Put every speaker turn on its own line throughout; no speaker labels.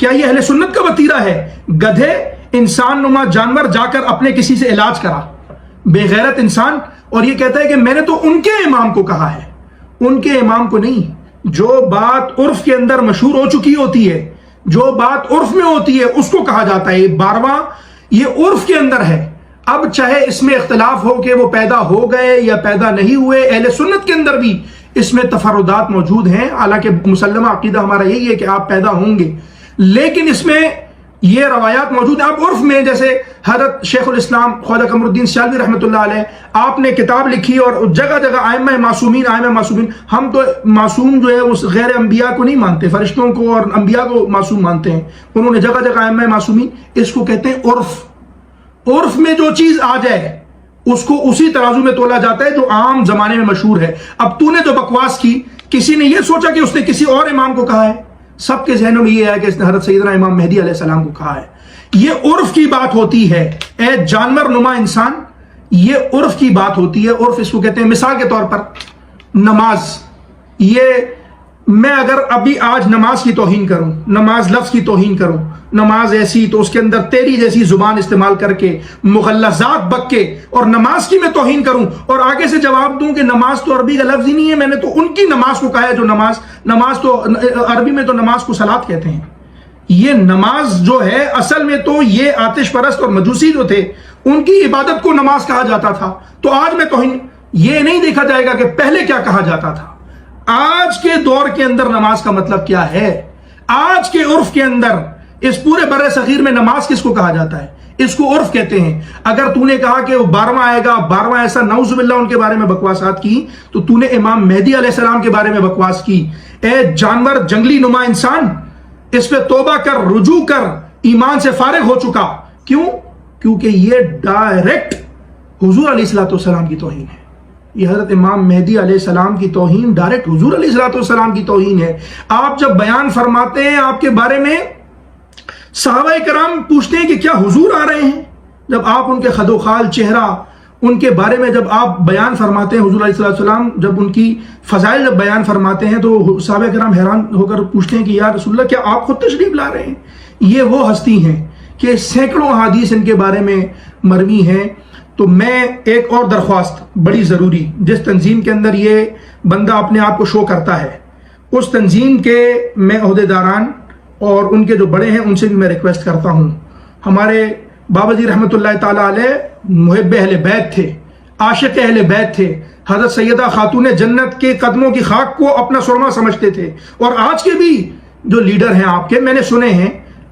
کیا یہ اہل سنت کا وتیرہ ہے؟ گدھے انسان نما جانور جا کر اپنے کسی سے علاج کرا، بے غیرت انسان، اور یہ کہتا ہے کہ میں نے تو ان کے امام کو کہا ہے، ان کے امام کو نہیں۔ جو بات عرف کے اندر مشہور ہو چکی ہوتی ہے، جو بات عرف میں ہوتی ہے، اس کو کہا جاتا ہے۔ 12واں یہ عرف کے اندر ہے، اب چاہے اس میں اختلاف ہو کہ وہ پیدا ہو گئے یا پیدا نہیں ہوئے، اہل سنت کے اندر بھی اس میں تفردات موجود ہیں، حالانکہ مسلمہ عقیدہ ہمارا یہی ہے کہ آپ پیدا ہوں گے، لیکن اس میں یہ روایات موجود ہیں۔ آپ عرف میں، جیسے حضرت شیخ الاسلام خواجہ قمر الدین سیالوی رحمۃ اللہ علیہ، آپ نے کتاب لکھی اور جگہ جگہ ائمہ معصومین، ہم تو معصوم جو ہے اس غیر انبیاء کو نہیں مانتے، فرشتوں کو اور انبیاء کو معصوم مانتے ہیں، انہوں نے جگہ جگہ ائمہ معصومین، اس کو کہتے ہیں عرف۔ عرف میں جو چیز آ جائے اس کو اسی ترازو میں تولا جاتا ہے جو عام زمانے میں مشہور ہے۔ اب تو نے جو بکواس کی، کسی نے یہ سوچا کہ اس نے کسی اور امام کو کہا ہے؟ سب کے ذہنوں میں یہ ہے کہ اس نے حضرت سیدنا امام مہدی علیہ السلام کو کہا ہے۔ یہ عرف کی بات ہوتی ہے، اے جانور نما انسان، یہ عرف کی بات ہوتی ہے۔ عرف اس کو کہتے ہیں، مثال کے طور پر نماز، یہ میں اگر ابھی آج نماز کی توہین کروں، نماز لفظ کی توہین کروں، نماز ایسی، تو اس کے اندر تیری جیسی زبان استعمال کر کے مغلظات بک کے اور نماز کی میں توہین کروں اور آگے سے جواب دوں کہ نماز تو عربی کا لفظ ہی نہیں ہے، میں نے تو ان کی نماز کو کہا ہے جو نماز تو عربی میں تو نماز کو صلاۃ کہتے ہیں۔ یہ نماز جو ہے اصل میں تو یہ آتش پرست اور مجوسی جو تھے ان کی عبادت کو نماز کہا جاتا تھا، تو آج میں توہین، یہ نہیں دیکھا جائے گا کہ پہلے کیا کہا جاتا تھا۔ آج کے دور کے اندر نماز کا مطلب کیا ہے؟ آج کے عرف کے اندر اس پورے بر صغیر میں نماز کس کو کہا جاتا ہے؟ اس کو عرف کہتے ہیں۔ اگر تو نے کہا کہ وہ 12واں آئے گا، 12واں ایسا، نعوذ باللہ ان کے بارے میں بکواسات کی، تو تو نے امام مہدی علیہ السلام کے بارے میں بکواس کی۔ اے جانور، جنگلی نما انسان، اس پہ توبہ کر، رجوع کر، ایمان سے فارغ ہو چکا۔ کیوں؟ کیونکہ یہ ڈائریکٹ حضور علیہ الصلوۃ والسلام کی توہین ہے۔ یہ حضرت امام مہدی علیہ السلام کی توہین ڈائریکٹ حضور علیہ الصلوۃ والسلام کی توہین ہے۔ آپ جب بیان فرماتے ہیں آپ کے بارے میں، صحابہ کرام پوچھتے ہیں کہ کیا حضور آ رہے ہیں؟ جب آپ ان کے خد و خال، چہرہ، ان کے بارے میں جب آپ بیان فرماتے ہیں، حضور علیہ الصلوۃ والسلام جب ان کی فضائل جب بیان فرماتے ہیں، تو صحابہ کرام حیران ہو کر پوچھتے ہیں کہ یا رسول اللہ، کیا آپ خود تشریف لا رہے ہیں؟ یہ وہ ہستی ہیں کہ سینکڑوں احادیث ان کے بارے میں مروی ہیں۔ تو میں ایک اور درخواست بڑی ضروری، جس تنظیم کے اندر یہ بندہ اپنے آپ کو شو کرتا ہے، اس تنظیم کے میں عہدیداران اور ان کے جو بڑے ہیں ان سے بھی میں ریکویسٹ کرتا ہوں۔ ہمارے بابا جی رحمۃ اللہ تعالیٰ علیہ محب اہل بیت تھے، عاشق اہل بیت تھے، حضرت سیدہ خاتون جنت کے قدموں کی خاک کو اپنا سرما سمجھتے تھے، اور آج کے بھی جو لیڈر ہیں آپ کے، میں نے سنے ہیں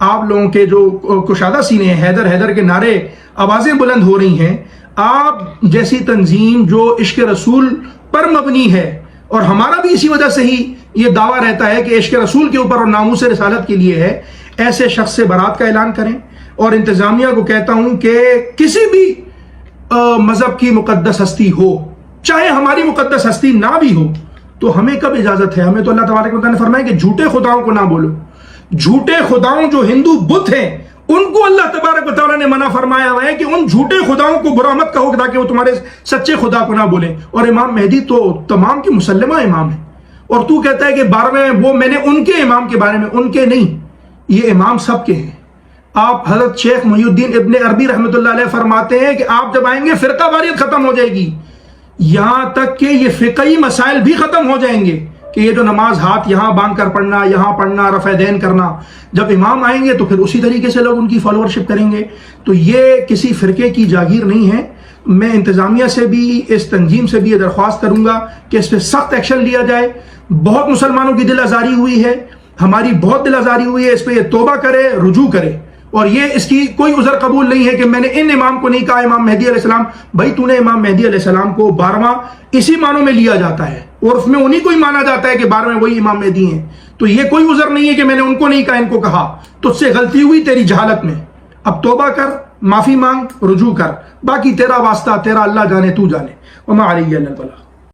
آپ لوگوں کے جو کشادہ سینے ہیں، حیدر حیدر کے نعرے، آوازیں بلند ہو رہی ہیں۔ آپ جیسی تنظیم جو عشق رسول پر مبنی ہے، اور ہمارا بھی اسی وجہ سے ہی یہ دعویٰ رہتا ہے کہ عشق رسول کے اوپر اور ناموس رسالت کے لیے ہے، ایسے شخص سے برات کا اعلان کریں۔ اور انتظامیہ کو کہتا ہوں کہ کسی بھی مذہب کی مقدس ہستی ہو، چاہے ہماری مقدس ہستی نہ بھی ہو، تو ہمیں کب اجازت ہے؟ ہمیں تو اللہ تبارک و تعالیٰ نے فرمایا کہ جھوٹے خداؤں کو نہ بولو۔ جھوٹے خداؤں جو ہندو بت ہیں، ان کو اللہ تبارک و تعالیٰ نے منع فرمایا ہوا ہے کہ ان جھوٹے خداؤں کو برا مت کہو تاکہ وہ تمہارے سچے خدا کو نہ بولیں۔ اور امام مہدی تو تمام کے مسلمہ امام ہیں، اور تو کہتا ہے کہ 12ویں وہ میں نے ان کے امام کے بارے میں، ان کے نہیں، یہ امام سب کے ہیں۔ آپ حضرت شیخ محی الدین ابن عربی رحمۃ اللہ علیہ فرماتے ہیں کہ آپ جب آئیں گے فرقہ واریت ختم ہو جائے گی، یہاں تک کہ یہ فقہی مسائل بھی ختم ہو جائیں گے کہ یہ جو نماز ہاتھ یہاں باندھ کر پڑھنا، یہاں پڑھنا، رفع دین کرنا، جب امام آئیں گے تو پھر اسی طریقے سے لوگ ان کی فالوورشپ کریں گے۔ تو یہ کسی فرقے کی جاگیر نہیں ہے۔ میں انتظامیہ سے بھی، اس تنظیم سے بھی یہ درخواست کروں گا کہ اس پہ سخت ایکشن لیا جائے۔ بہت مسلمانوں کی دل آزاری ہوئی ہے، ہماری بہت دل آزاری ہوئی ہے، اس پہ یہ توبہ کرے، رجوع کرے، اور یہ اس کی کوئی عذر قبول نہیں ہے کہ میں نے ان امام کو نہیں کہا امام مہدی علیہ السلام۔ بھائی تو نے امام مہدی علیہ السلام کو 12واں اسی معنوں میں لیا جاتا ہے، عرف میں انہی کو ہی مانا جاتا ہے کہ 12ویں وہی امام مہدی ہیں، تو یہ کوئی عذر نہیں ہے کہ میں نے ان کو نہیں کہا ان کو کہا۔ تجھ سے غلطی ہوئی تیری جہالت میں، اب توبہ کر، معافی مانگ، رجوع کر، باقی تیرا واسطہ، تیرا اللہ جانے، تو جانے۔ وما علی الا البلاغ۔